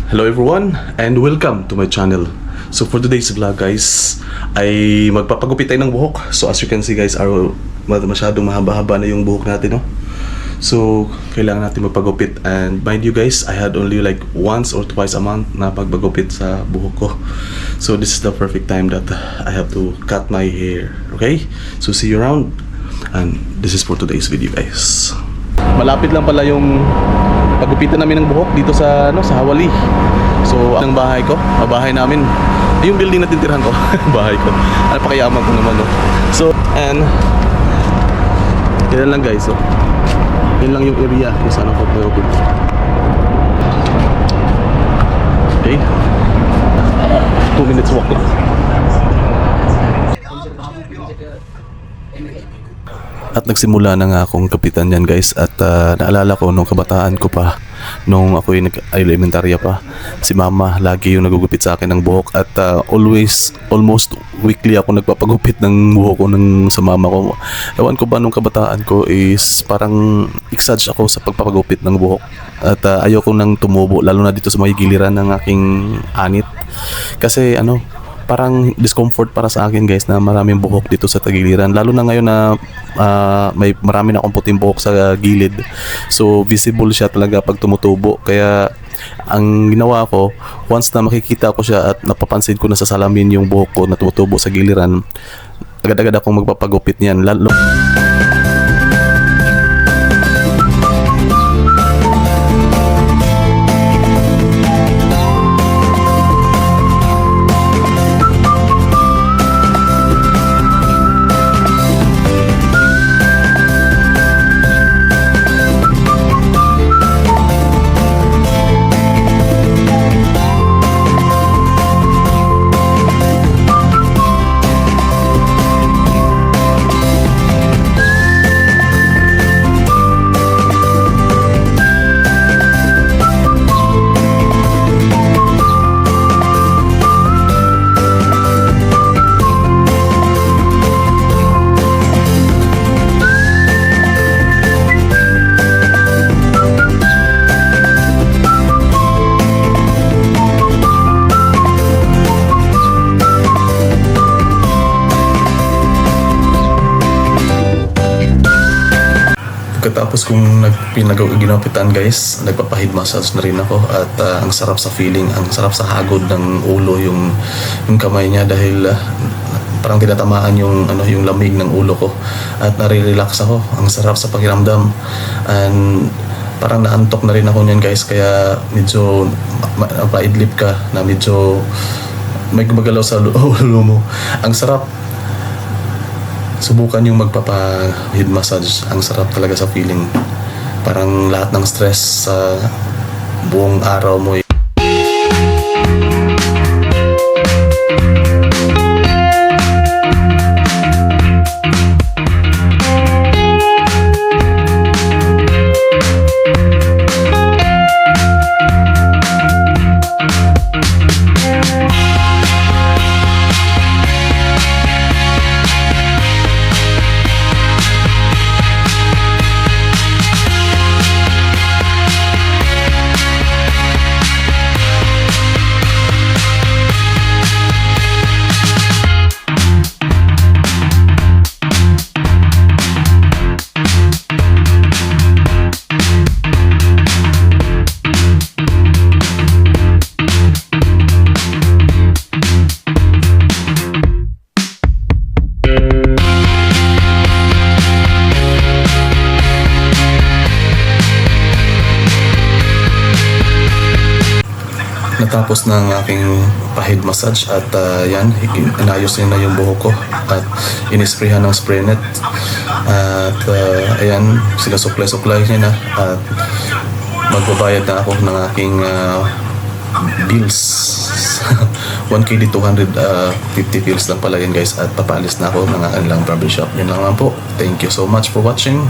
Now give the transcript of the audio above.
Hello everyone and welcome to my channel. So for today's vlog guys, ay magpapagupit tayo ng buhok. So as you can see guys, masyadong mahaba-haba na yung buhok natin, no? So kailangan natin magpagupit, and mind you guys, I had only like once or twice a month na pagpagupit sa buhok ko. So this is the perfect time that I have to cut my hair. Okay? So see you around, and this is for today's video guys. Malapit lang pala yung pagupitan namin ng buhok dito sa sa Hawali. So ang bahay ko, bahay namin, yung building na tinitirahan ko, bahay ko. Napakayaman ko naman, no. So and yan lang guys, so yan lang yung area kung saan ako pagupit. Okay, 2 minutes walk lang. At nagsimula na nga akong kapitan yan guys. At naalala ko nung kabataan ko pa, nung ako'y nag-elementarya pa, si mama lagi yung nagugupit sa akin ng buhok. At almost weekly ako nagpapagupit ng buhok ko sa mama ko. Ewan ko ba nung kabataan ko is parang exage ako sa pagpapagupit ng buhok. At ayoko nang tumubo, lalo na dito sa mga giliran ng aking anit. Kasi parang discomfort para sa akin guys na maraming buhok dito sa tagiliran, lalo na ngayon na may marami na akong puting buhok sa gilid. So visible siya talaga pag tumutubo. Kaya ang ginawa ko, once na makikita ko siya at napapansin ko na sa salamin yung buhok ko na tumutubo sa giliran, agad-agad akong magpapagupit niyan. Pagkatapos kong ginapitan guys, nagpapahid massage na rin ako. At ang sarap sa feeling, ang sarap sa hagod ng ulo yung kamay niya, dahil parang tinatamaan yung lamig ng ulo ko. At nare-relax ako, ang sarap sa pakiramdam. And parang naantok na rin ako niyan guys, kaya medyo paidlip ka na medyo may gumagalaw sa ulo mo. Ang sarap. Subukan yung magpapa-head massage. Ang sarap talaga sa feeling. Parang lahat ng stress sa buong araw mo Natapos na ang aking pa-head massage. At yan, inayos niya na yung buhok ko at inisprayhan ng spray net. At ayan, sila supply niya na. At magbabayad na ako ng aking bills. 1KD 250 pills lang pala yun guys. At papaalis na ako ng kanilang barbershop. Yun lang naman po. Thank you so much for watching.